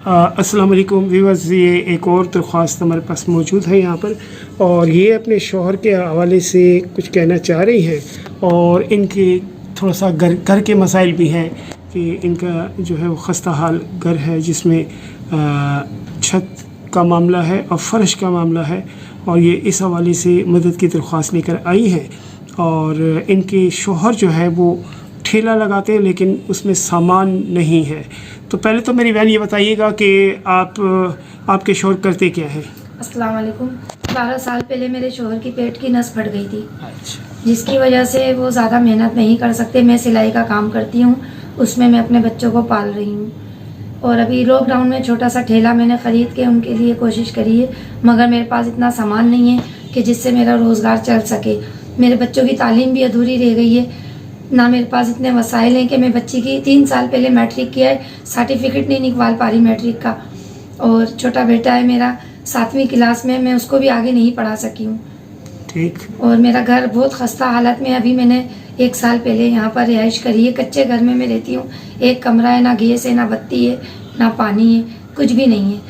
अस्सलाम वालेकुम व्यूअर्स, ये एक और दरख्वास्त हमारे पास मौजूद है यहाँ पर, और ये अपने शौहर के हवाले से कुछ कहना चाह रही हैं। और इनके थोड़ा सा घर के मसाइल भी हैं कि इनका जो है वो खस्ता हाल घर है, जिसमें छत का मामला है और फ़र्श का मामला है, और ये इस हवाले से मदद की दरख्वास्त लेकर आई है। और इनके शौहर जो है वो ठेला लगाते हैं, लेकिन उसमें सामान नहीं है। तो पहले तो मेरी बहन ये बताइएगा कि आपके शौहर करते क्या हैं? अस्सलाम वालेकुम। 12 साल पहले मेरे शौहर की पेट की नस फट गई थी। अच्छा। जिसकी वजह से वो ज़्यादा मेहनत नहीं कर सकते। मैं सिलाई का काम करती हूँ, उसमें मैं अपने बच्चों को पाल रही हूँ। और अभी लॉकडाउन में छोटा सा ठेला मैंने ख़रीद के उनके लिए कोशिश करी है, मगर मेरे पास इतना सामान नहीं है कि जिससे मेरा रोज़गार चल सके। मेरे बच्चों की तालीम भी अधूरी रह गई है, ना मेरे पास इतने वसाइल हैं कि मैं बच्ची की 3 साल पहले मैट्रिक किया है, सर्टिफिकेट नहीं निकाल पा रही मैट्रिक का। और छोटा बेटा है मेरा 7वीं क्लास में, मैं उसको भी आगे नहीं पढ़ा सकी हूँ। ठीक। और मेरा घर बहुत खस्ता हालत में। अभी मैंने 1 साल पहले यहाँ पर रिहाइश करी है। कच्चे घर में मैं रहती हूँ, एक कमरा है, ना गैस है, ना बत्ती है, ना पानी है, कुछ भी नहीं है।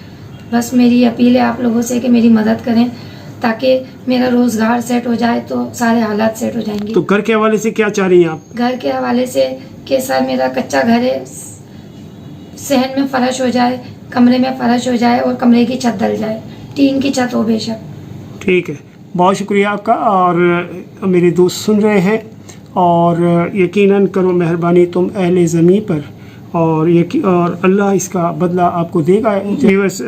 बस मेरी अपील है आप लोगों से कि मेरी मदद करें ताकि मेरा रोज़गार सेट हो जाए, तो सारे हालात सेट हो जाएंगे। तो घर के हवाले से क्या चाह रही हैं आप? घर के हवाले से कि सर मेरा कच्चा घर है, सहन में फर्श हो जाए, कमरे में फर्श हो जाए और कमरे की छत डल जाए, टीन की छत हो बेशक। ठीक है, बहुत शुक्रिया आपका। और मेरे दोस्त सुन रहे हैं, और यकीनन करो मेहरबानी तुम अहले ज़मीं पर, और अल्लाह इसका बदला आपको देगा। व्यूअर्स,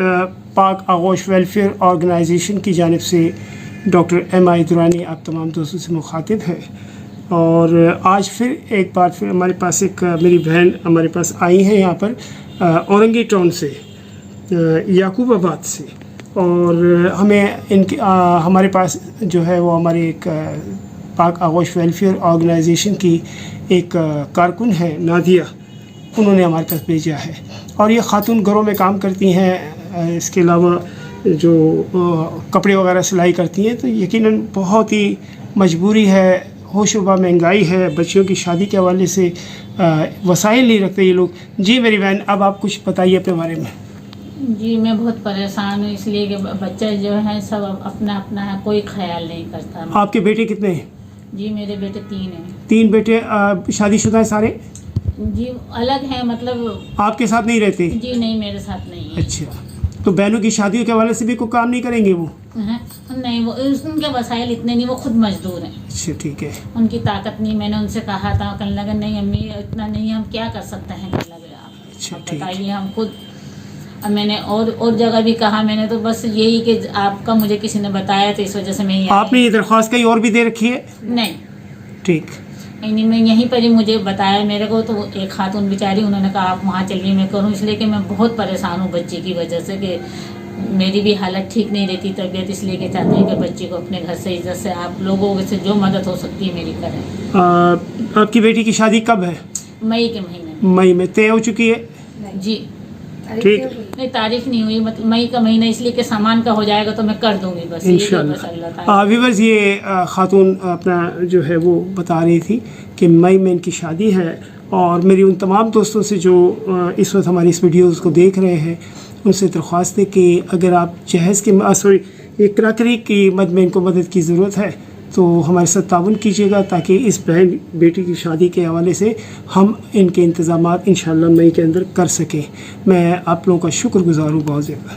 पाक आगोश वेलफेयर ऑर्गेनाइजेशन की जानिब से डॉक्टर M.I. दुरानी आप तमाम दोस्तों से मुखातिब है। और आज फिर एक बार फिर हमारे पास मेरी बहन हमारे पास आई हैं यहाँ पर औरंगी टाउन से, याकूबाबाद से। और हमें हमारे पास जो है वो हमारी एक पाक आगोश वेलफेयर ऑर्गेनाइजेशन की एक कारकुन है नादिया, उन्होंने हमारे पास भेजा है। और ये खातून घरों में काम करती हैं, इसके अलावा जो कपड़े वगैरह सिलाई करती हैं। तो यकीनन बहुत ही मजबूरी है, होशरुबा महंगाई है, बच्चियों की शादी के हवाले से वसाइल नहीं रखते ये लोग। जी मेरी बहन, अब आप कुछ बताइए अपने बारे में। जी मैं बहुत परेशान हूँ, इसलिए कि बच्चे जो हैं सब अपना अपना है, कोई ख्याल नहीं करता। आपके बेटे कितने हैं? जी मेरे बेटे 3 हैं। 3 बेटे शादीशुदा हैं सारे? जी अलग हैं, मतलब आपके साथ नहीं रहते? जी नहीं, मेरे साथ नहीं है। अच्छा, तो बहनों की शादियों के हवाले से भी कोई काम नहीं करेंगे वो? नहीं, वो उनके वसाइल इतने नहीं, वो खुद मजदूर हैं। अच्छा ठीक है। उनकी ताकत नहीं। मैंने उनसे कहा था, कहने लगे नहीं अम्मी इतना नहीं, हम क्या कर सकते हैं। कहने लगे आप अच्छा बताइए, हम खुद। अब मैंने और जगह भी कहा मैंने, तो बस यही कि आपका मुझे किसी ने बताया, तो इस वजह से मैं आपने ये दरख्वास्त कहीं और भी दे रखी है? नहीं। ठीक। नहीं, मैं यहीं पर ही मुझे बताया मेरे को, तो एक खातून बेचारी, उन्होंने कहा आप वहाँ चलिए, मैं करूँ। इसलिए कि मैं बहुत परेशान हूँ बच्ची की वजह से, कि मेरी भी हालत ठीक नहीं रहती तबीयत, इसलिए कि चाहती हूँ कि बच्ची को अपने घर से इज्जत से आप लोगों से जो मदद हो सकती है मेरी करें। आपकी बेटी की शादी कब है? मई के महीने। मई में तय हो चुकी है? जी ठीक। नहीं तारीख नहीं हुई, मतलब मई का महीना, इसलिए कि सामान का हो जाएगा तो मैं कर दूंगी बस इंशाल्लाह। व्यूअर्स, ये खातून अपना जो है वो बता रही थी कि मई में इनकी शादी है। और मेरी उन तमाम दोस्तों से जो इस वक्त हमारी इस वीडियोज़ को देख रहे हैं, उनसे दरख्वास्त है कि अगर आप जहेज़ के ये क्रॉकरी की मद में इनको मदद की ज़रूरत है, तो हमारे साथ ताउन कीजिएगा, ताकि इस बहन बेटी की शादी के हवाले से हम इनके इंतज़ामात इंशाअल्लाह मई के अंदर कर सकें। मैं आप लोगों का शुक्रगुज़ार हूँ बहुत ज़्यादा।